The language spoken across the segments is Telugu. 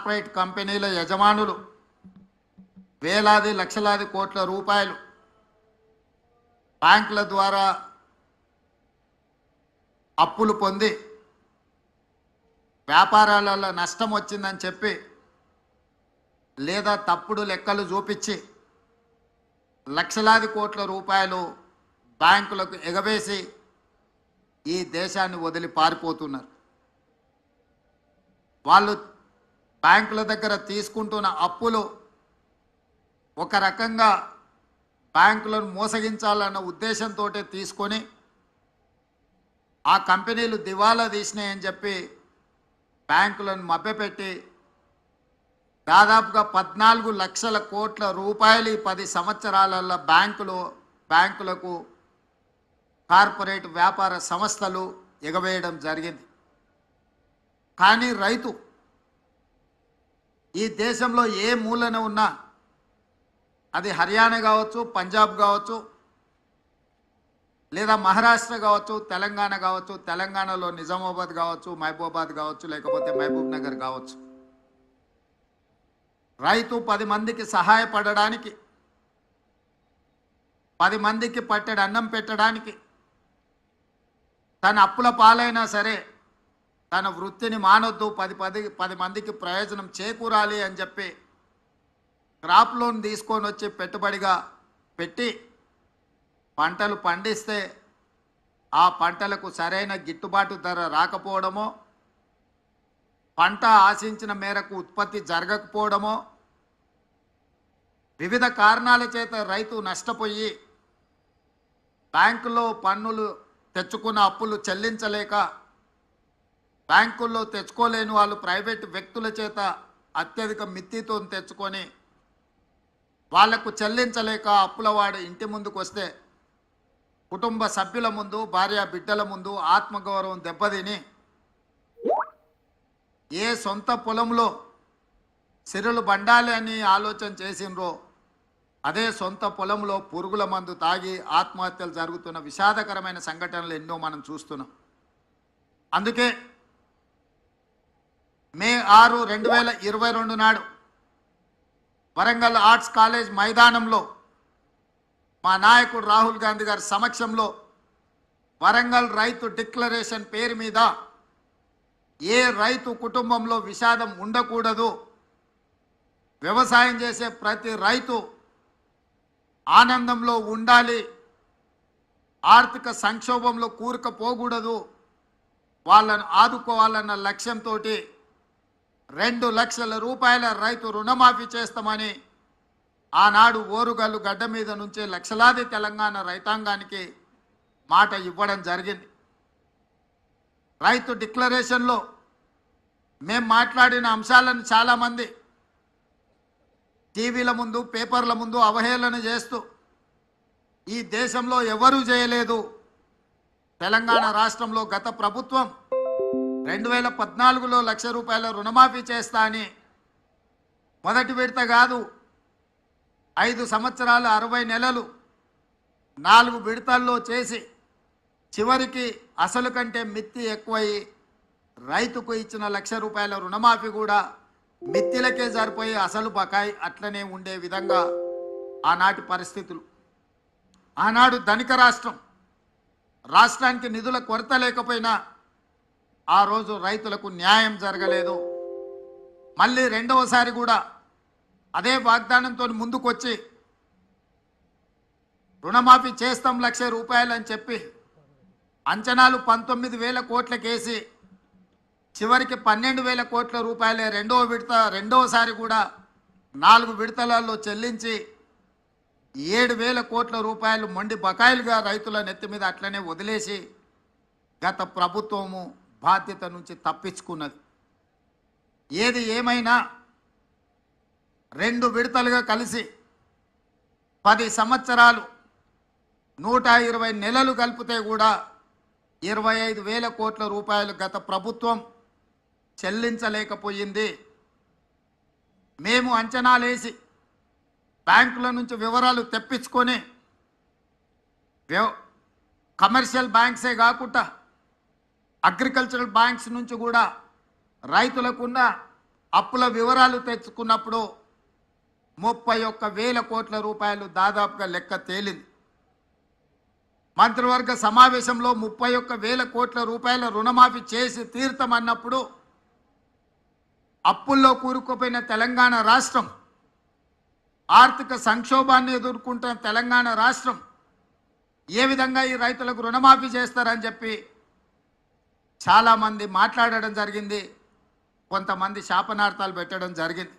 కార్పొరేట్ కంపెనీల యజమానులు వేలాది లక్షలాది కోట్ల రూపాయలు బ్యాంకుల ద్వారా అప్పులు పొంది వ్యాపారాలలో నష్టం వచ్చిందని చెప్పి లేదా తప్పుడు లెక్కలు చూపించి లక్షలాది కోట్ల రూపాయలు బ్యాంకులకు ఎగవేసి ఈ దేశాన్ని వదిలి పారిపోతున్నారు. వాళ్ళు బ్యాంకుల దగ్గర తీసుకుంటున్న అప్పులు ఒక రకంగా బ్యాంకులను మోసగించాలన్న ఉద్దేశంతో తీసుకొని ఆ కంపెనీలు దివాలా తీసినాయని చెప్పి బ్యాంకులను మభ్యపెట్టి దాదాపుగా 14 లక్షల కోట్ల రూపాయలు 10 సంవత్సరాలలో బ్యాంకులకు కార్పొరేట్ వ్యాపార సంస్థలు ఎగవేయడం జరిగింది. కానీ రైతు ఈ దేశంలో ఏ మూలన ఉన్నా, అది హర్యానా కావచ్చు, పంజాబ్ కావచ్చు, లేదా మహారాష్ట్ర కావచ్చు, తెలంగాణ కావచ్చు, తెలంగాణలో నిజామాబాద్ కావచ్చు, మహబూబాబాద్ కావచ్చు, లేకపోతే మహబూబ్ నగర్ కావచ్చు, రైతు 10 మందికి సహాయపడడానికి, 10 మందికి పట్టెడు అన్నం పెట్టడానికి, తన అప్పుల పాలైనా సరే తన వృత్తిని మానొద్దు, 10 మందికి ప్రయోజనం చేకూరాలి అని చెప్పి క్రాప్ లోన్ తీసుకొని వచ్చి పెట్టుబడిగా పెట్టి పంటలు పండిస్తే ఆ పంటలకు సరైన గిట్టుబాటు ధర రాకపోవడమో, పంట ఆశించిన మేరకు ఉత్పత్తి జరగకపోవడమో, వివిధ కారణాల చేత రైతు నష్టపోయి బ్యాంకులో పన్నులు తెచ్చుకున్న అప్పులు చెల్లించలేక, బ్యాంకుల్లో తెచ్చుకోలేని వాళ్ళు ప్రైవేటు వ్యక్తుల చేత అత్యధిక మిత్తితో తెచ్చుకొని వాళ్లకు చెల్లించలేక అప్పులవాడు ఇంటి ముందుకు వస్తే కుటుంబ సభ్యుల ముందు, భార్య బిడ్డల ముందు ఆత్మగౌరవం దెబ్బతిని ఏ సొంత పొలంలో సిరులు బండాలి అని ఆలోచన చేసినరో అదే సొంత పొలంలో పురుగుల మందు తాగి ఆత్మహత్యలు జరుగుతున్న విషాదకరమైన సంఘటనలు ఎన్నో మనం చూస్తున్నాం. అందుకే మే 6, 2022 నాడు వరంగల్ ఆర్ట్స్ కాలేజ్ మైదానంలో మా నాయకుడు రాహుల్ గాంధీ గారి సమక్షంలో వరంగల్ రైతు డిక్లరేషన్ పేరు మీద ఏ రైతు కుటుంబంలో విషాదం ఉండకూడదు, వ్యవసాయం చేసే ప్రతి రైతు ఆనందంలో ఉండాలి, ఆర్థిక సంక్షోభంలో కూరుకుపోకూడదు, వాళ్ళను ఆదుకోవాలన్న లక్ష్యంతో 2 లక్షల రూపాయల రైతు రుణమాఫీ చేస్తామని ఆనాడు ఓరుగల్లు గడ్డ మీద నుంచే లక్షలాది తెలంగాణ రైతాంగానికి మాట ఇవ్వడం జరిగింది. రైతు డిక్లరేషన్లో మేము మాట్లాడిన అంశాలను చాలామంది టీవీల ముందు, పేపర్ల ముందు అవహేళన చేస్తూ ఈ దేశంలో ఎవరూ చేయలేదు, తెలంగాణ రాష్ట్రంలో గత ప్రభుత్వం 2014లో 1 లక్ష రూపాయల రుణమాఫీ చేస్తా అని మొదటి విడత కాదు, 5 సంవత్సరాలు 60 నెలలు 4 విడతల్లో చేసి చివరికి అసలు కంటే మిత్తి ఎక్కువయి రైతుకు ఇచ్చిన 1 లక్ష రూపాయల రుణమాఫీ కూడా మిత్తిలకే సరిపోయి అసలు బకాయి అట్లనే ఉండే విధంగా ఆనాటి పరిస్థితులు. ఆనాడు ధనిక రాష్ట్రానికి నిధుల కొరత లేకపోయినా ఆ రోజు రైతులకు న్యాయం జరగలేదు. మళ్ళీ రెండవసారి కూడా అదే వాగ్దానంతో ముందుకొచ్చి రుణమాఫీ చేస్తాం 1 లక్ష రూపాయలు అని చెప్పి అంచనాలు 19,000 కోట్లకేసి చివరికి 12,000 కోట్ల రూపాయలే రెండవసారి కూడా 4 విడతలలో చెల్లించి 7,000 కోట్ల రూపాయలు మొండి బకాయిలుగా రైతుల నెత్తి మీద అట్లనే వదిలేసి గత ప్రభుత్వము బాధ్యత నుంచి తప్పించుకున్నది. ఏది ఏమైనా 2 విడతలుగా కలిసి 10 సంవత్సరాలు 120 నెలలు కలిపితే కూడా 25,000 కోట్ల రూపాయలు గత ప్రభుత్వం చెల్లించలేకపోయింది. మేము అంచనాలేసి బ్యాంకుల నుంచి వివరాలు తెప్పించుకొని కమర్షియల్ బ్యాంక్సే కాకుండా అగ్రికల్చరల్ బ్యాంక్స్ నుంచి కూడా రైతులకున్న అప్పుల వివరాలు తెచ్చుకున్నప్పుడు 31,000 కోట్ల రూపాయలు దాదాపుగా లెక్క తేలింది. మంత్రివర్గ సమావేశంలో 31,000 కోట్ల రూపాయల రుణమాఫీ చేసి తీర్థమన్నప్పుడు అప్పుల్లో కూరుకుపోయిన తెలంగాణ రాష్ట్రం, ఆర్థిక సంక్షోభాన్ని ఎదుర్కొంటున్న తెలంగాణ రాష్ట్రం ఏ విధంగా ఈ రైతులకు రుణమాఫీ చేస్తారని చెప్పి చాలామంది మాట్లాడడం జరిగింది. కొంతమంది శాపనార్థాలు పెట్టడం జరిగింది.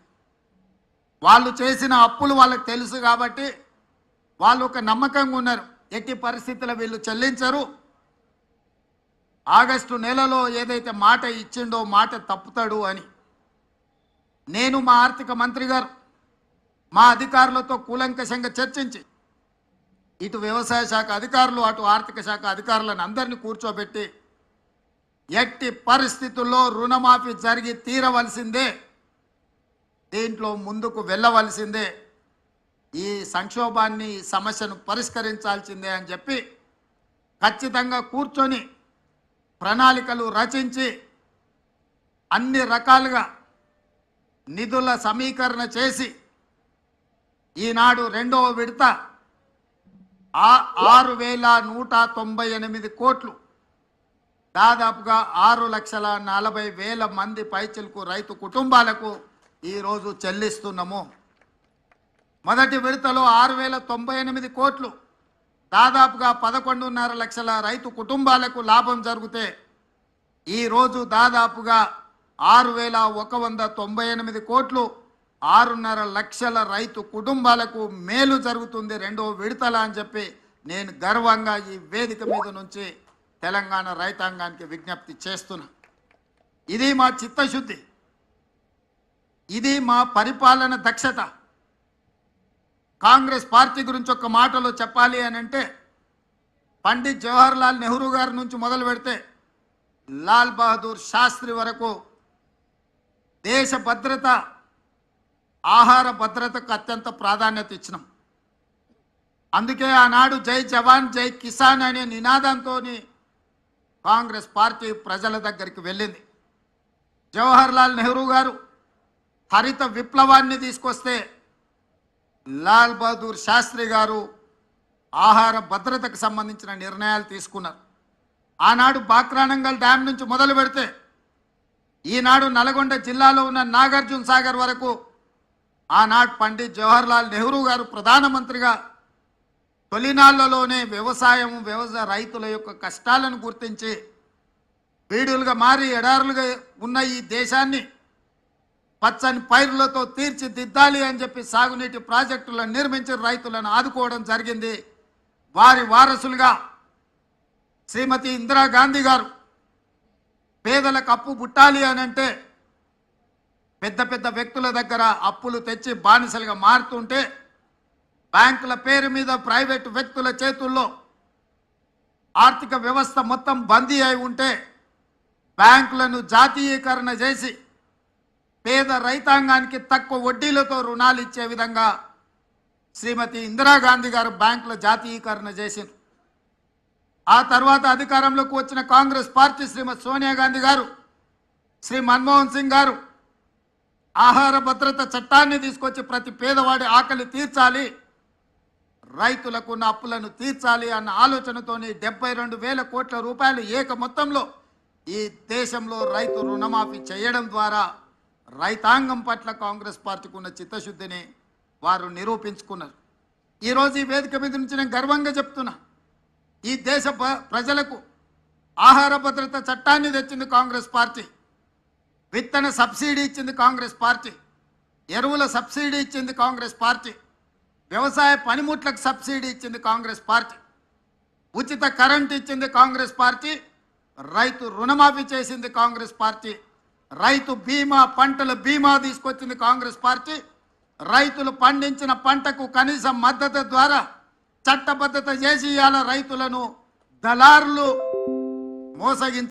వాళ్ళు చేసిన అప్పులు వాళ్ళకి తెలుసు కాబట్టి వాళ్ళు ఒక నమ్మకంగా ఉన్నారు, ఎట్టి పరిస్థితుల్లో వీళ్ళు చెల్లించరు, ఆగస్టు నెలలో ఏదైతే మాట ఇచ్చిండో మాట తప్పుతాడు అని. నేను మా ఆర్థిక మంత్రి గారు మా అధికారులతో కూలంకషంగా చర్చించి ఇటు వ్యవసాయ శాఖ అధికారులు అటు ఆర్థిక శాఖ అధికారులను అందరినీ కూర్చోబెట్టి ఎట్టి పరిస్థితుల్లో రుణమాఫీ జరిగి తీరవలసిందే, దీంట్లో ముందుకు వెళ్ళవలసిందే, ఈ సంక్షోభాన్ని సమస్యను పరిష్కరించాల్సిందే అని చెప్పి ఖచ్చితంగా కూర్చొని ప్రణాళికలు రచించి అన్ని రకాలుగా నిధుల సమీకరణ చేసి ఈనాడు రెండవ విడత 6,198 కోట్లు దాదాపుగా 6,40,000 మంది పైచిలకు రైతు కుటుంబాలకు ఈరోజు చెల్లిస్తున్నాము. మొదటి విడతలో 6,098 కోట్లు దాదాపుగా 11.5 లక్షల రైతు కుటుంబాలకు లాభం జరిగితే ఈరోజు దాదాపుగా 6,198 కోట్లు 6.5 లక్షల రైతు కుటుంబాలకు మేలు జరుగుతుంది రెండో విడతల అని చెప్పి నేను గర్వంగా ఈ వేదిక మీద నుంచి తెలంగాణ రైతాంగానికి విజ్ఞప్తి చేస్తున్నా. ఇది మా చిత్తశుద్ధి, ఇది మా పరిపాలన దక్షత. కాంగ్రెస్ పార్టీ గురించి ఒక మాటలో చెప్పాలి అని అంటే పండిత్ జవహర్లాల్ నెహ్రూ గారి నుంచి మొదలు పెడితే లాల్ బహదూర్ శాస్త్రి వరకు దేశ భద్రత, ఆహార భద్రతకు అత్యంత ప్రాధాన్యత ఇచ్చినాం. అందుకే ఆనాడు జై జవాన్ జై కిసాన్ అనే నినాదంతో కాంగ్రెస్ పార్టీ ప్రజల దగ్గరికి వెళ్ళింది. జవహర్లాల్ నెహ్రూ గారు హరిత విప్లవాన్ని తీసుకొస్తే లాల్ బహదూర్ శాస్త్రి గారు ఆహార భద్రతకు సంబంధించిన నిర్ణయాలు తీసుకున్నారు. ఆనాడు బాక్రానంగల్ డ్యామ్ నుంచి మొదలు పెడితే ఈనాడు నల్గొండ జిల్లాలో ఉన్న నాగార్జున సాగర్ వరకు ఆనాడు పండిత్ జవహర్లాల్ నెహ్రూ గారు ప్రధానమంత్రిగా తొలినాళ్లలోనే వ్యవసాయ రైతుల యొక్క కష్టాలను గుర్తించి బీడులుగా మారి ఎడారులుగా ఉన్న ఈ దేశాన్ని పచ్చని పైరులతో తీర్చిదిద్దాలి అని చెప్పి సాగునీటి ప్రాజెక్టులను నిర్మించి రైతులను ఆదుకోవడం జరిగింది. వారి వారసులుగా శ్రీమతి ఇందిరాగాంధీ గారు పేదలకు అప్పు పుట్టాలి అని అంటే పెద్ద పెద్ద వ్యక్తుల దగ్గర అప్పులు తెచ్చి బానిసలుగా మారుతుంటే బ్యాంకుల పేరు మీద ప్రైవేటు వ్యక్తుల చేతుల్లో ఆర్థిక వ్యవస్థ మొత్తం బందీ అయి ఉంటే బ్యాంకులను జాతీయీకరణ చేసి పేద రైతాంగానికి తక్కువ వడ్డీలతో రుణాలు ఇచ్చే విధంగా శ్రీమతి ఇందిరాగాంధీ గారు బ్యాంకుల జాతీయీకరణ చేసింది. ఆ తర్వాత అధికారంలోకి వచ్చిన కాంగ్రెస్ పార్టీ శ్రీమతి సోనియా గాంధీ గారు, శ్రీ మన్మోహన్ సింగ్ గారు ఆహార భద్రత చట్టాన్ని తీసుకొచ్చి ప్రతి పేదవాడి ఆకలి తీర్చాలి, రైతులకు ఉన్న అప్పులను తీర్చాలి అన్న ఆలోచనతోని 72,000 కోట్ల రూపాయలు ఏక మొత్తంలో ఈ దేశంలో రైతు రుణమాఫీ చేయడం ద్వారా రైతాంగం పట్ల కాంగ్రెస్ పార్టీకి ఉన్న చిత్తశుద్ధిని వారు నిరూపించుకున్నారు. ఈరోజు ఈ వేదిక మీద నుంచి నేను గర్వంగా చెప్తున్నా, ఈ దేశ ప్రజలకు ఆహార భద్రత చట్టాన్ని తెచ్చింది కాంగ్రెస్ పార్టీ, విత్తన సబ్సిడీ ఇచ్చింది కాంగ్రెస్ పార్టీ, ఎరువుల సబ్సిడీ ఇచ్చింది కాంగ్రెస్ పార్టీ, వ్యవసాయ పనిముట్లకు సబ్సిడీ ఇచ్చింది కాంగ్రెస్ పార్టీ, ఉచిత కరెంట్ ఇచ్చింది కాంగ్రెస్ పార్టీ, రైతు రుణమాఫీ చేసింది కాంగ్రెస్ పార్టీ, రైతు బీమా పంటల బీమా తీసుకొచ్చింది కాంగ్రెస్ పార్టీ, రైతులు పండించిన పంటకు కనీస మద్దతు ద్వారా చట్టబద్ధత చేసి ఇవాళ రైతులను దళారులు మోసగించి